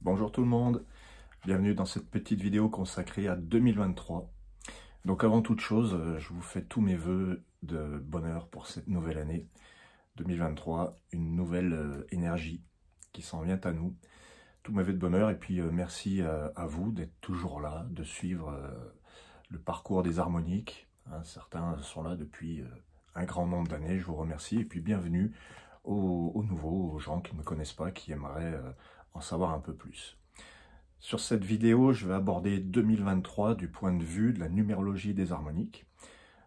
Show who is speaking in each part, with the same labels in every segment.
Speaker 1: Bonjour tout le monde, bienvenue dans cette petite vidéo consacrée à 2023. Donc avant toute chose, je vous fais tous mes vœux de bonheur pour cette nouvelle année 2023, une nouvelle énergie qui s'en vient à nous. Tous mes vœux de bonheur et puis merci à vous d'être toujours là, de suivre le parcours des harmoniques. Certains sont là depuis un grand nombre d'années, je vous remercie et puis bienvenue aux nouveaux, aux gens qui ne me connaissent pas, qui aimeraient en savoir un peu plus. Sur cette vidéo, je vais aborder 2023 du point de vue de la numérologie des harmoniques.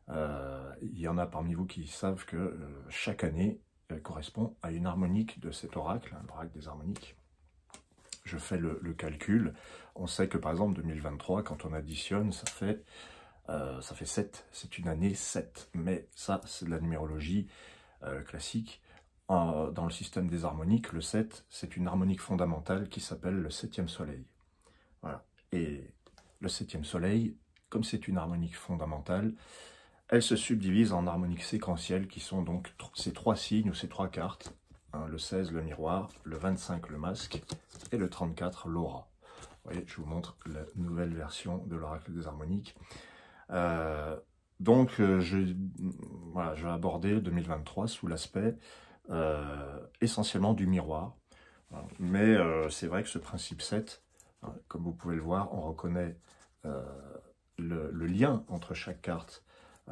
Speaker 1: Il y en a parmi vous qui savent que chaque année correspond à une harmonique de cet oracle, l'oracle des harmoniques. Je fais le calcul. On sait que par exemple 2023, quand on additionne, ça fait 7. C'est une année 7. Mais ça, c'est de la numérologie classique. Dans le système des harmoniques, le 7, c'est une harmonique fondamentale qui s'appelle le 7e soleil. Voilà. Et le 7e soleil, comme c'est une harmonique fondamentale, elle se subdivise en harmoniques séquentielles qui sont donc ces trois signes ou ces trois cartes. Le 16, le miroir, le 25, le masque, et le 34, l'aura. Vous voyez, je vous montre la nouvelle version de l'oracle des harmoniques. Je vais aborder 2023 sous l'aspect essentiellement du miroir. Mais c'est vrai que ce principe 7, comme vous pouvez le voir, on reconnaît le lien entre chaque carte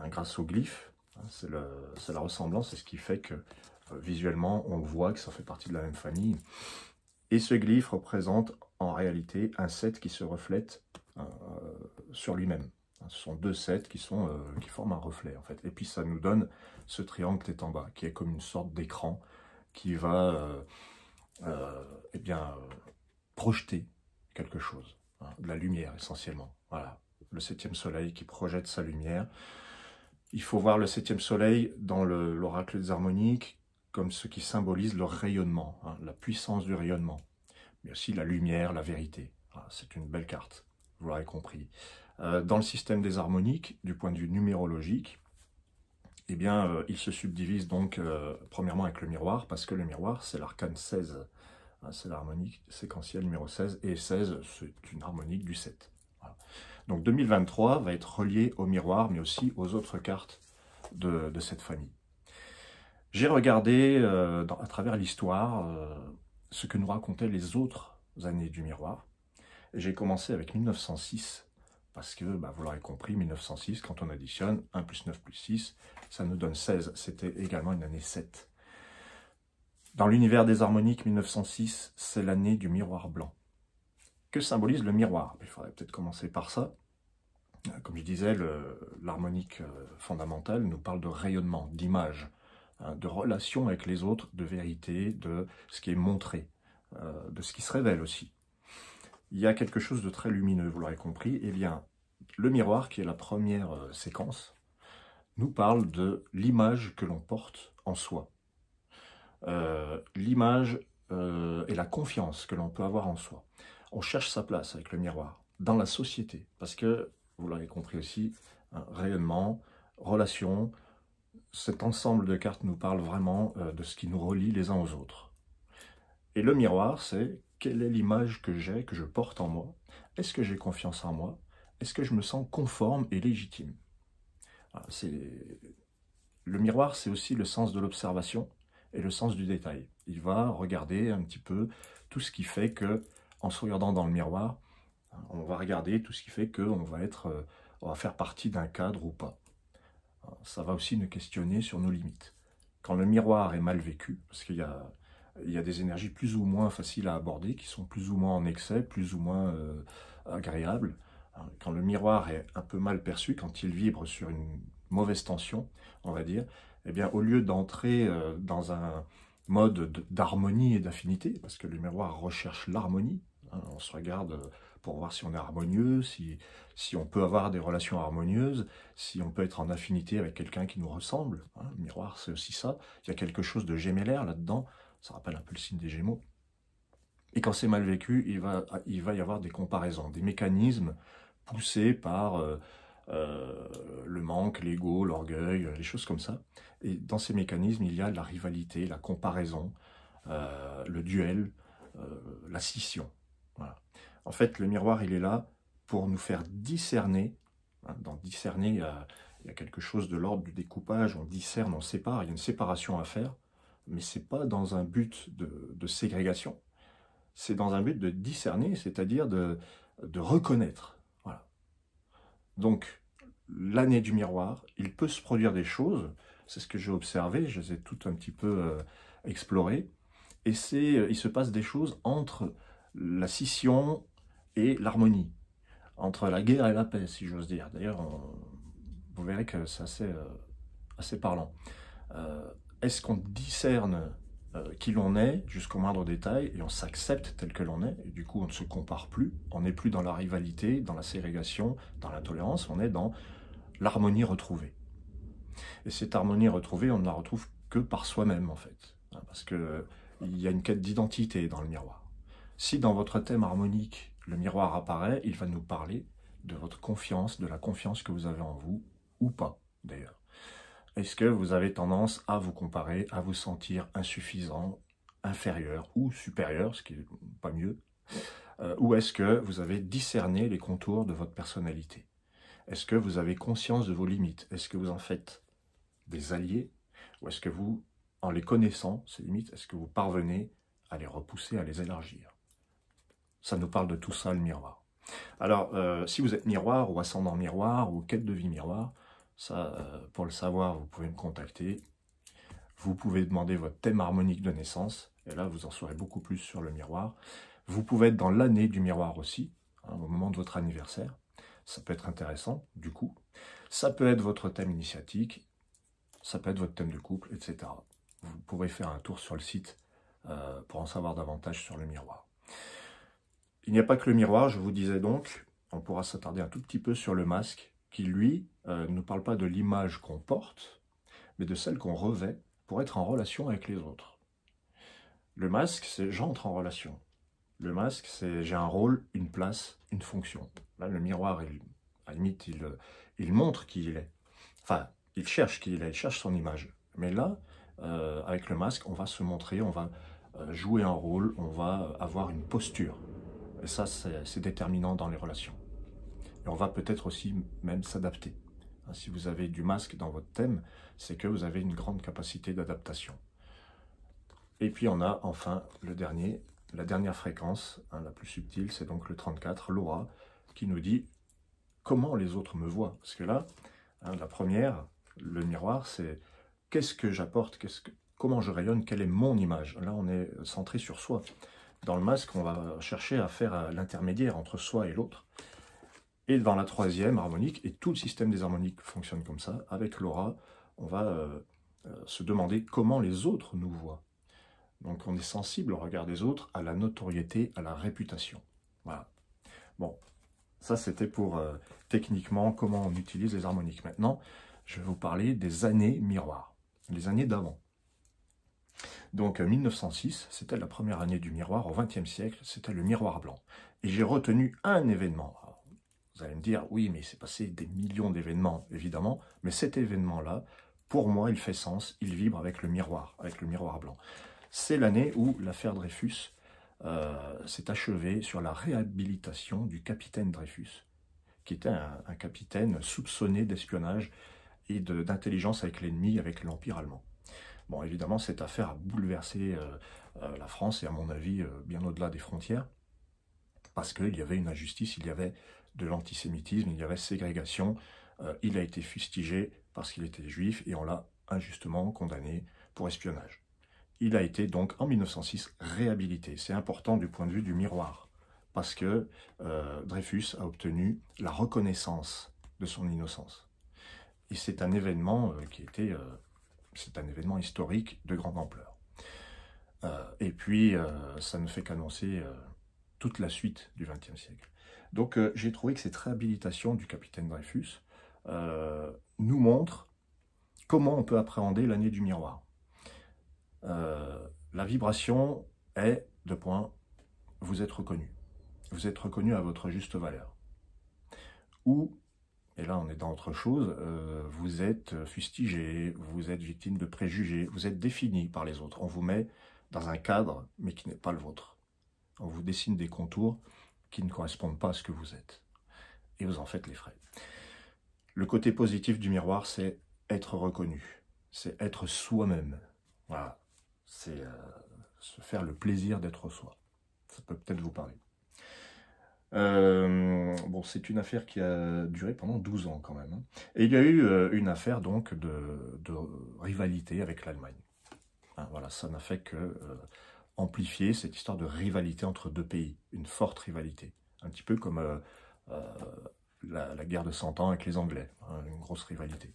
Speaker 1: grâce au glyphe. C'est la ressemblance, c'est ce qui fait que visuellement on voit que ça fait partie de la même famille. Et ce glyphe représente en réalité un 7 qui se reflète sur lui-même. Ce sont deux 7 qui forment un reflet en fait. Et puis ça nous donne ce triangle tête en bas, qui est comme une sorte d'écran qui va projeter quelque chose, de la lumière essentiellement. Voilà, le 7e soleil qui projette sa lumière. Il faut voir le 7e soleil dans l'oracle des harmoniques comme ce qui symbolise le rayonnement, la puissance du rayonnement, mais aussi la lumière, la vérité. Voilà, c'est une belle carte, vous l'aurez compris. Dans le système des harmoniques, du point de vue numérologique, eh bien, il se subdivise donc premièrement avec le miroir, parce que le miroir, c'est l'arcane 16. C'est l'harmonique séquentielle numéro 16, et 16, c'est une harmonique du 7. Voilà. Donc 2023 va être relié au miroir, mais aussi aux autres cartes de cette famille. J'ai regardé à travers l'histoire ce que nous racontaient les autres années du miroir. J'ai commencé avec 1906, parce que, vous l'aurez compris, 1906, quand on additionne 1 plus 9 plus 6, ça nous donne 16. C'était également une année 7. Dans l'univers des harmoniques, 1906, c'est l'année du miroir blanc. Que symbolise le miroir? Il faudrait peut-être commencer par ça. Comme je disais, l'harmonique fondamentale nous parle de rayonnement, d'image, de relation avec les autres, de vérité, de ce qui est montré, de ce qui se révèle aussi. Il y a quelque chose de très lumineux, vous l'aurez compris. Eh bien, le miroir, qui est la première séquence, nous parle de l'image que l'on porte en soi. L'image et la confiance que l'on peut avoir en soi. On cherche sa place avec le miroir, dans la société, parce que, vous l'avez compris aussi, rayonnement, relation, cet ensemble de cartes nous parle vraiment de ce qui nous relie les uns aux autres. Et le miroir, c'est quelle est l'image que j'ai, que je porte en moi? Est-ce que j'ai confiance en moi? Est-ce que je me sens conforme et légitime? Voilà, le miroir, c'est aussi le sens de l'observation et le sens du détail. Il va regarder un petit peu tout ce qui fait que, en se regardant dans le miroir, on va regarder tout ce qui fait qu'on va faire partie d'un cadre ou pas. Ça va aussi nous questionner sur nos limites. Quand le miroir est mal vécu, parce qu'il y a des énergies plus ou moins faciles à aborder, qui sont plus ou moins en excès, plus ou moins agréables. Quand le miroir est un peu mal perçu, quand il vibre sur une mauvaise tension, on va dire, eh bien, au lieu d'entrer dans un mode d'harmonie et d'affinité, parce que le miroir recherche l'harmonie, on se regarde pour voir si on est harmonieux, si on peut avoir des relations harmonieuses, si on peut être en affinité avec quelqu'un qui nous ressemble. Le miroir, c'est aussi ça. Il y a quelque chose de gémellaire là-dedans. Ça rappelle un peu le signe des Gémeaux. Et quand c'est mal vécu, il va y avoir des comparaisons, des mécanismes poussés par le manque, l'ego, l'orgueil, les choses comme ça. Et dans ces mécanismes, il y a la rivalité, la comparaison, le duel, la scission. En fait, le miroir, il est là pour nous faire discerner. Hein, dans discerner, il y a quelque chose de l'ordre du découpage, on discerne, on sépare, il y a une séparation à faire, mais ce n'est pas dans un but de ségrégation, c'est dans un but de discerner, c'est-à-dire de reconnaître. Voilà. Donc, l'année du miroir, il peut se produire des choses, c'est ce que j'ai observé, je les ai toutes un petit peu explorées, et il se passe des choses entre la scission et l'harmonie, entre la guerre et la paix, si j'ose dire. D'ailleurs, vous verrez que c'est assez parlant. Est-ce qu'on discerne qui l'on est jusqu'au moindre détail et on s'accepte tel que l'on est, et du coup on ne se compare plus, on n'est plus dans la rivalité, dans la ségrégation, dans l'intolérance, on est dans l'harmonie retrouvée. Et cette harmonie retrouvée, on ne la retrouve que par soi-même en fait, hein, parce qu'il y a une quête d'identité dans le miroir. Si dans votre thème harmonique, le miroir apparaît, il va nous parler de votre confiance, de la confiance que vous avez en vous, ou pas d'ailleurs. Est-ce que vous avez tendance à vous comparer, à vous sentir insuffisant, inférieur ou supérieur, ce qui n'est pas mieux, ou est-ce que vous avez discerné les contours de votre personnalité? Est-ce que vous avez conscience de vos limites? Est-ce que vous en faites des alliés? Ou est-ce que vous, en les connaissant, ces limites, est-ce que vous parvenez à les repousser, à les élargir? Ça nous parle de tout ça, le miroir. Alors, si vous êtes miroir ou ascendant miroir ou quête de vie miroir, ça, pour le savoir, vous pouvez me contacter. Vous pouvez demander votre thème harmonique de naissance, et là, vous en saurez beaucoup plus sur le miroir. Vous pouvez être dans l'année du miroir aussi, hein, au moment de votre anniversaire. Ça peut être intéressant, du coup. Ça peut être votre thème initiatique, ça peut être votre thème de couple, etc. Vous pourrez faire un tour sur le site pour en savoir davantage sur le miroir. Il n'y a pas que le miroir, je vous disais donc, on pourra s'attarder un tout petit peu sur le masque, qui lui ne parle pas de l'image qu'on porte, mais de celle qu'on revêt pour être en relation avec les autres. Le masque, c'est j'entre en relation. Le masque, c'est j'ai un rôle, une place, une fonction. Là, le miroir, à la limite, il montre qui il est. Enfin, il cherche qui il est, il cherche son image. Mais là, avec le masque, on va se montrer, on va jouer un rôle, on va avoir une posture. Et ça, c'est déterminant dans les relations. Et on va peut-être aussi même s'adapter. Si vous avez du masque dans votre thème, c'est que vous avez une grande capacité d'adaptation. Et puis on a enfin la dernière fréquence, hein, la plus subtile, c'est donc le 34, l'aura, qui nous dit comment les autres me voient. Parce que là, hein, la première, le miroir, c'est qu'est-ce que j'apporte, comment je rayonne, quelle est mon image. Là, on est centré sur soi. Dans le masque, on va chercher à faire l'intermédiaire entre soi et l'autre. Et dans la troisième harmonique, et tout le système des harmoniques fonctionne comme ça, avec l'aura, on va se demander comment les autres nous voient. Donc on est sensible au regard des autres, à la notoriété, à la réputation. Voilà. Bon, ça c'était pour techniquement comment on utilise les harmoniques. Maintenant, je vais vous parler des années miroirs, les années d'avant. Donc 1906, c'était la première année du miroir, au XXe siècle, c'était le miroir blanc. Et j'ai retenu un événement. Alors, vous allez me dire, oui, mais il s'est passé des millions d'événements, évidemment, mais cet événement-là, pour moi, il fait sens, il vibre avec le miroir blanc. C'est l'année où l'affaire Dreyfus s'est achevée sur la réhabilitation du capitaine Dreyfus, qui était un capitaine soupçonné d'espionnage et d'intelligence avec l'ennemi, avec l'Empire allemand. Bon, évidemment, cette affaire a bouleversé la France et, à mon avis, bien au-delà des frontières, parce qu'il y avait une injustice, il y avait de l'antisémitisme, il y avait ségrégation. Il a été fustigé parce qu'il était juif et on l'a injustement condamné pour espionnage. Il a été donc, en 1906, réhabilité. C'est important du point de vue du miroir, parce que Dreyfus a obtenu la reconnaissance de son innocence. Et c'est un événement c'est un événement historique de grande ampleur. Et puis, ça ne fait qu'annoncer toute la suite du XXe siècle. Donc, j'ai trouvé que cette réhabilitation du capitaine Dreyfus nous montre comment on peut appréhender l'année du miroir. La vibration est, vous êtes reconnu. Vous êtes reconnu à votre juste valeur. Ou, et là on est dans autre chose, vous êtes fustigé, vous êtes victime de préjugés, vous êtes défini par les autres. On vous met dans un cadre, mais qui n'est pas le vôtre. On vous dessine des contours qui ne correspondent pas à ce que vous êtes. Et vous en faites les frais. Le côté positif du miroir, c'est être reconnu. C'est être soi-même. Voilà. C'est se faire le plaisir d'être soi. Ça peut peut-être vous parler. Bon, c'est une affaire qui a duré pendant 12 ans quand même. Hein. Et il y a eu une affaire donc de rivalité avec l'Allemagne. Hein, voilà, ça n'a fait que amplifier cette histoire de rivalité entre deux pays. Une forte rivalité. Un petit peu comme la guerre de 100 ans avec les Anglais. Hein, une grosse rivalité.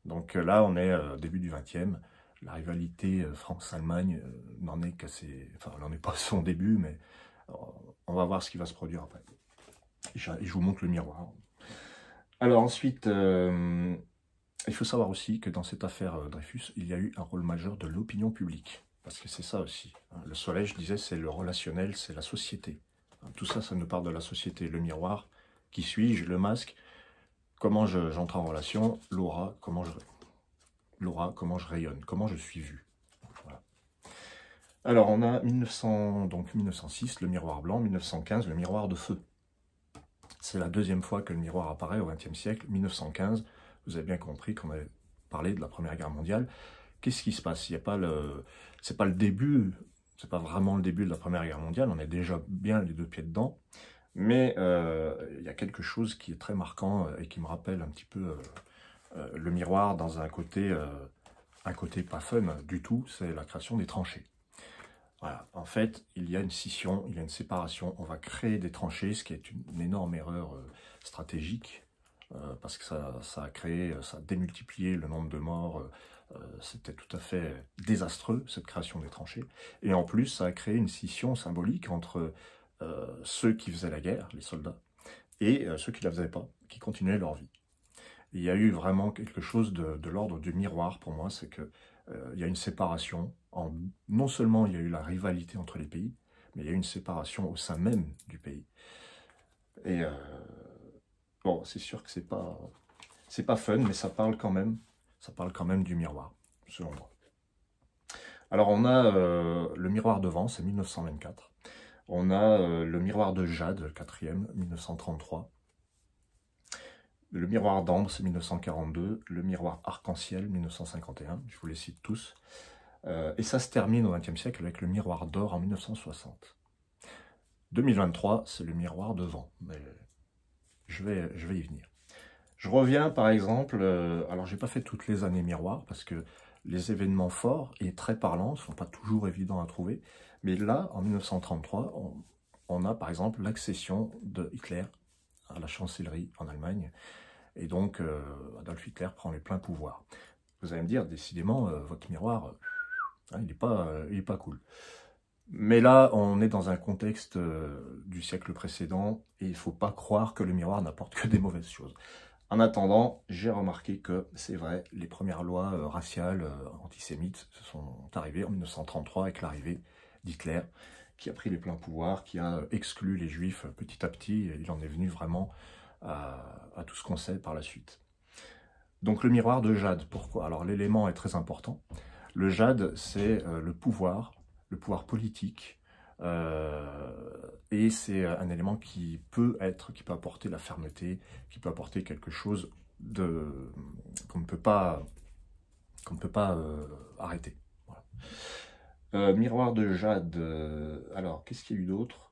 Speaker 1: Donc là, on est début du XXe. La rivalité France-Allemagne n'en est qu'à ses... Enfin, n'en est pas son début, mais on va voir ce qui va se produire après. Et je vous montre le miroir. Alors ensuite, il faut savoir aussi que dans cette affaire Dreyfus, il y a eu un rôle majeur de l'opinion publique. Parce que c'est ça aussi. Le soleil, je disais, c'est le relationnel, c'est la société. Tout ça, ça nous parle de la société. Le miroir, qui suis-je? Le masque, comment j'entre en relation? L'aura, comment je rayonne, comment je suis vu. Voilà. Alors, on a 1906, le miroir blanc, 1915, le miroir de feu. C'est la deuxième fois que le miroir apparaît au XXe siècle. 1915, vous avez bien compris qu'on avait parlé de la Première Guerre mondiale. Qu'est-ce qui se passe? Il y a pas c'est pas le début, c'est pas vraiment le début de la Première Guerre mondiale, on est déjà bien les deux pieds dedans. Mais il y a quelque chose qui est très marquant et qui me rappelle un petit peu le miroir dans un côté pas fun du tout, c'est la création des tranchées. Voilà. En fait, il y a une scission, il y a une séparation, on va créer des tranchées, ce qui est une énorme erreur stratégique, parce que ça a démultiplié le nombre de morts, c'était tout à fait désastreux, cette création des tranchées. Et en plus, ça a créé une scission symbolique entre ceux qui faisaient la guerre, les soldats, et ceux qui ne la faisaient pas, qui continuaient leur vie. Il y a eu vraiment quelque chose de l'ordre du miroir pour moi, c'est que il y a une séparation. Non seulement il y a eu la rivalité entre les pays, mais il y a eu une séparation au sein même du pays. Et bon, c'est sûr que c'est pas fun, mais ça parle quand même du miroir, selon moi. Alors on a le miroir de vent, c'est 1924. On a le miroir de jade, le quatrième, 1933. Le miroir d'ambre, c'est 1942. Le miroir arc-en-ciel, 1951. Je vous les cite tous. Et ça se termine au XXe siècle avec le miroir d'or en 1960. 2023, c'est le miroir de vent. Mais je vais y venir. Je reviens par exemple, alors j'ai pas fait toutes les années miroir parce que les événements forts et très parlants ne sont pas toujours évidents à trouver. Mais là, en 1933, on a par exemple l'accession de Hitler à la chancellerie en Allemagne. Et donc, Adolf Hitler prend les pleins pouvoirs. Vous allez me dire, décidément, votre miroir, il n'est pas cool. Mais là, on est dans un contexte du siècle précédent, et il ne faut pas croire que le miroir n'apporte que des mauvaises choses. En attendant, j'ai remarqué que, c'est vrai, les premières lois raciales antisémites se sont arrivées en 1933 avec l'arrivée d'Hitler, qui a pris les pleins pouvoirs, qui a exclu les juifs petit à petit, et il en est venu vraiment à tout ce qu'on sait par la suite. Donc le miroir de jade, pourquoi? Alors l'élément est très important. Le jade, c'est le pouvoir politique, et c'est un élément qui peut apporter la fermeté, qui peut apporter quelque chose qu'on ne peut pas arrêter. Voilà. Miroir de jade, alors qu'est-ce qu'il y a eu d'autre?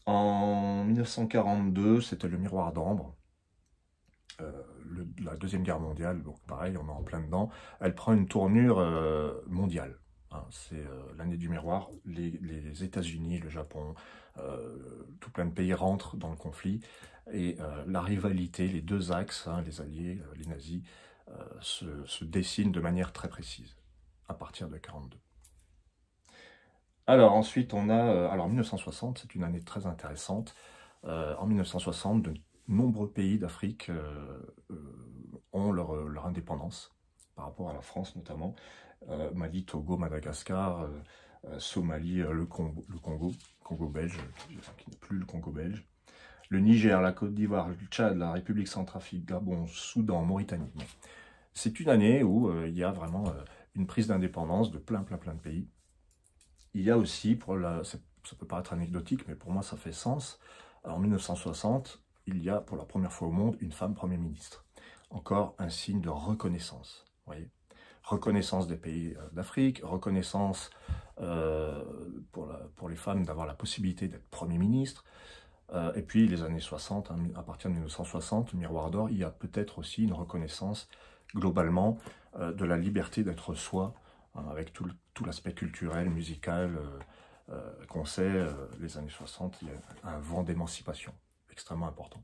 Speaker 1: En 1942, c'était le miroir d'ambre. La Deuxième Guerre mondiale, donc pareil, on est en plein dedans. Elle prend une tournure mondiale. Hein, c'est l'année du miroir. Les États-Unis, le Japon, tout plein de pays rentrent dans le conflit. Et la rivalité, les deux axes, hein, les alliés, les nazis, se dessinent de manière très précise, à partir de 1942. Alors ensuite on a, alors 1960, c'est une année très intéressante. En 1960, de nombreux pays d'Afrique ont leur indépendance, par rapport à la France notamment. Mali, Togo, Madagascar, Somalie, le Congo belge, enfin, qui n'est plus le Congo belge. Le Niger, la Côte d'Ivoire, le Tchad, la République centrafrique, Gabon, Soudan, Mauritanie. C'est une année où il y a vraiment une prise d'indépendance de plein de pays. Il y a aussi, ça peut paraître anecdotique, mais pour moi ça fait sens. En 1960, il y a pour la première fois au monde une femme Premier ministre. Encore un signe de reconnaissance, vous voyez. Reconnaissance des pays d'Afrique, reconnaissance pour les femmes d'avoir la possibilité d'être Premier ministre. Et puis les années 60, hein, à partir de 1960, Miroir d'Or, il y a peut-être aussi une reconnaissance globalement de la liberté d'être soi, hein, avec tout l'aspect culturel, musical qu'on sait. Les années 60, il y a un vent d'émancipation extrêmement important.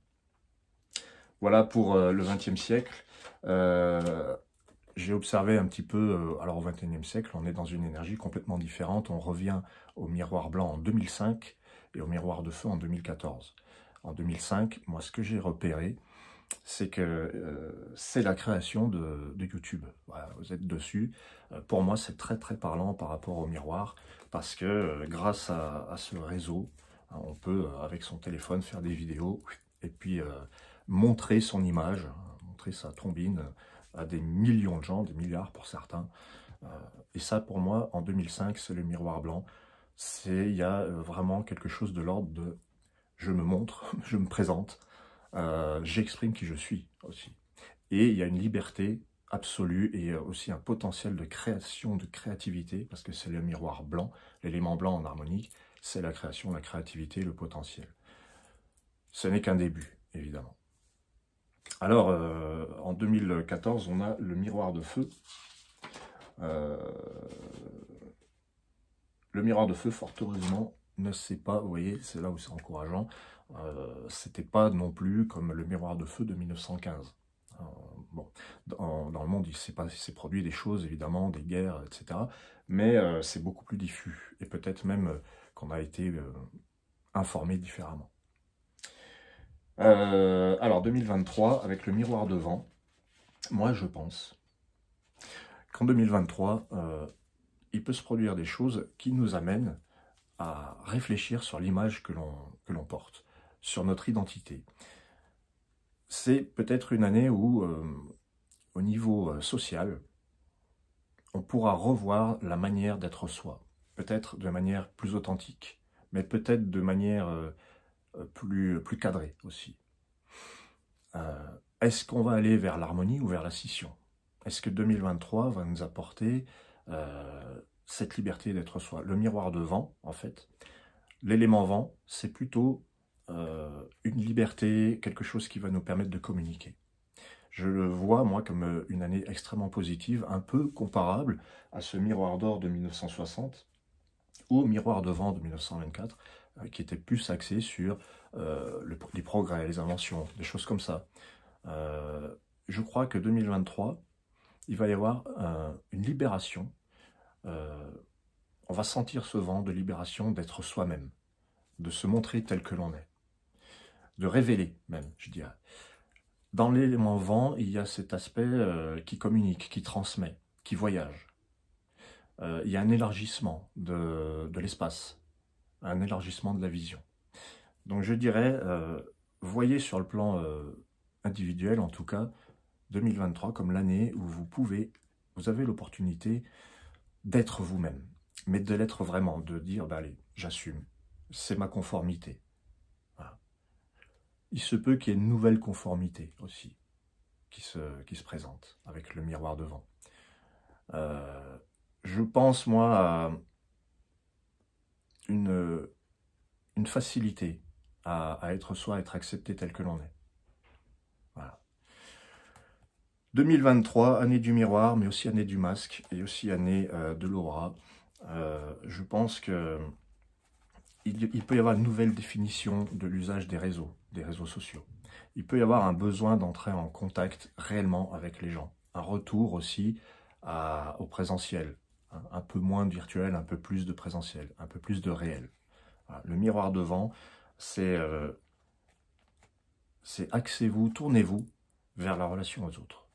Speaker 1: Voilà pour le XXe siècle. J'ai observé un petit peu, alors au XXIe siècle, on est dans une énergie complètement différente. On revient au miroir blanc en 2005 et au miroir de feu en 2014. En 2005, moi, ce que j'ai repéré, c'est que c'est la création de YouTube. Voilà, vous êtes dessus. Pour moi, c'est très très parlant par rapport au miroir, parce que grâce à ce réseau, hein, on peut, avec son téléphone, faire des vidéos et puis montrer son image, montrer sa trombine à des millions de gens, des milliards pour certains. Et ça, pour moi, en 2005, c'est le miroir blanc. Il y a vraiment quelque chose de l'ordre de « je me montre, je me présente ». J'exprime qui je suis aussi. Et il y a une liberté absolue et aussi un potentiel de création, de créativité, parce que c'est le miroir blanc, l'élément blanc en harmonique, c'est la création, la créativité, le potentiel. Ce n'est qu'un début, évidemment. Alors, en 2014, on a le miroir de feu. Le miroir de feu, fort heureusement, ne s'est pas, vous voyez, c'est là où c'est encourageant, c'était pas non plus comme le miroir de feu de 1915. Bon, dans le monde, il s'est produit des choses, évidemment, des guerres, etc. Mais c'est beaucoup plus diffus. Et peut-être même qu'on a été informé différemment. Alors, 2023, avec le miroir de vent, moi, je pense qu'en 2023, il peut se produire des choses qui nous amènent à réfléchir sur l'image que l'on porte, sur notre identité. C'est peut-être une année où, au niveau social, on pourra revoir la manière d'être soi, peut-être de manière plus authentique, mais peut-être de manière plus cadrée aussi. Est-ce qu'on va aller vers l'harmonie ou vers la scission? Est-ce que 2023 va nous apporter cette liberté d'être soi? Le miroir de vent, en fait, l'élément vent, c'est plutôt une liberté, quelque chose qui va nous permettre de communiquer. Je le vois, moi, comme une année extrêmement positive, un peu comparable à ce miroir d'or de 1960 ou au miroir de vent de 1924, qui était plus axé sur les progrès, les inventions, des choses comme ça. Je crois que 2023, il va y avoir une libération. On va sentir ce vent de libération d'être soi-même, de se montrer tel que l'on est, de révéler même, je dirais. Dans l'élément vent, il y a cet aspect qui communique, qui transmet, qui voyage. Il y a un élargissement de l'espace, un élargissement de la vision. Donc je dirais, voyez sur le plan individuel, en tout cas, 2023 comme l'année où vous avez l'opportunité d'être vous-même, mais de l'être vraiment, de dire, bah, allez, j'assume, c'est ma conformité. Voilà. Il se peut qu'il y ait une nouvelle conformité aussi, qui se présente avec le miroir de vent. Je pense, moi, à une facilité à être soi, à être accepté tel que l'on est. Voilà. 2023, année du miroir, mais aussi année du masque, et aussi année de l'aura. Je pense que il peut y avoir une nouvelle définition de l'usage des réseaux sociaux. Il peut y avoir un besoin d'entrer en contact réellement avec les gens. Un retour aussi au présentiel. Un peu moins de virtuel, un peu plus de présentiel, un peu plus de réel. Voilà. Le miroir de vent, c'est axez-vous, tournez-vous vers la relation aux autres.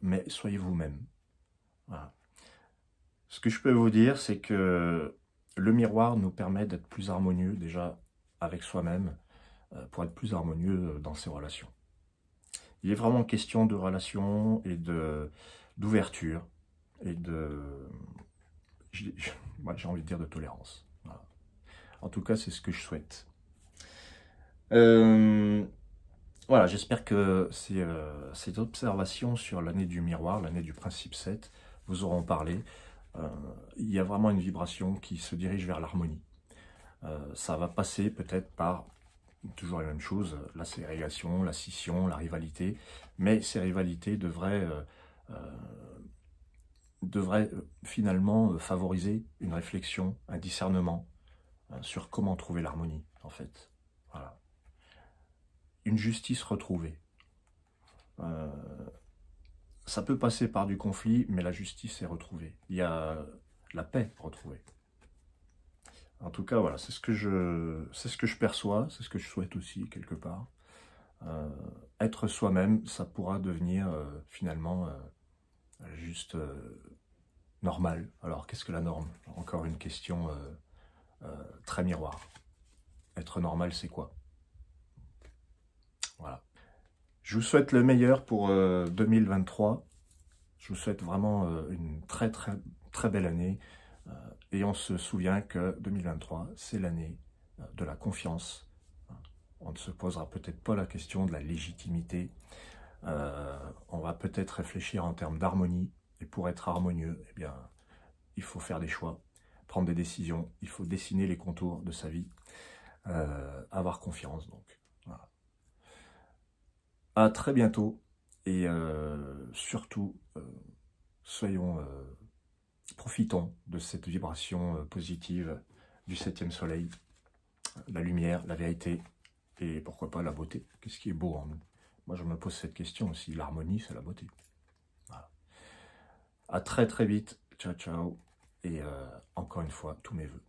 Speaker 1: Mais soyez vous-même. Voilà. Ce que je peux vous dire, c'est que le miroir nous permet d'être plus harmonieux déjà avec soi-même, pour être plus harmonieux dans ses relations. Il est vraiment question de relation et d'ouverture et moi j'ai envie de dire de tolérance. Voilà. En tout cas, c'est ce que je souhaite. Voilà, j'espère que ces observations sur l'année du miroir, l'année du principe 7, vous auront parlé. Il y a vraiment une vibration qui se dirige vers l'harmonie. Ça va passer peut-être par toujours la même chose, la ségrégation, la scission, la rivalité, mais ces rivalités devraient finalement favoriser une réflexion, un discernement sur comment trouver l'harmonie, en fait. Voilà. Une justice retrouvée. Ça peut passer par du conflit, mais la justice est retrouvée. Il y a la paix retrouvée. En tout cas, voilà, c'est ce que je perçois, c'est ce que je souhaite aussi, quelque part. Être soi-même, ça pourra devenir finalement juste normal. Alors, qu'est-ce que la norme? Encore une question très miroir. Être normal, c'est quoi? Voilà. Je vous souhaite le meilleur pour 2023. Je vous souhaite vraiment une très belle année. Et on se souvient que 2023, c'est l'année de la confiance. On ne se posera peut-être pas la question de la légitimité. On va peut-être réfléchir en termes d'harmonie. Et pour être harmonieux, eh bien, il faut faire des choix, prendre des décisions. Il faut dessiner les contours de sa vie. Avoir confiance, donc. Voilà. À très bientôt. Et surtout, profitons de cette vibration positive du 7e soleil, la lumière, la vérité, et pourquoi pas la beauté. Qu'est-ce qui est beau en nous? Moi, je me pose cette question aussi. L'harmonie, c'est la beauté. Voilà. À très vite. Ciao, ciao. Et encore une fois, tous mes vœux.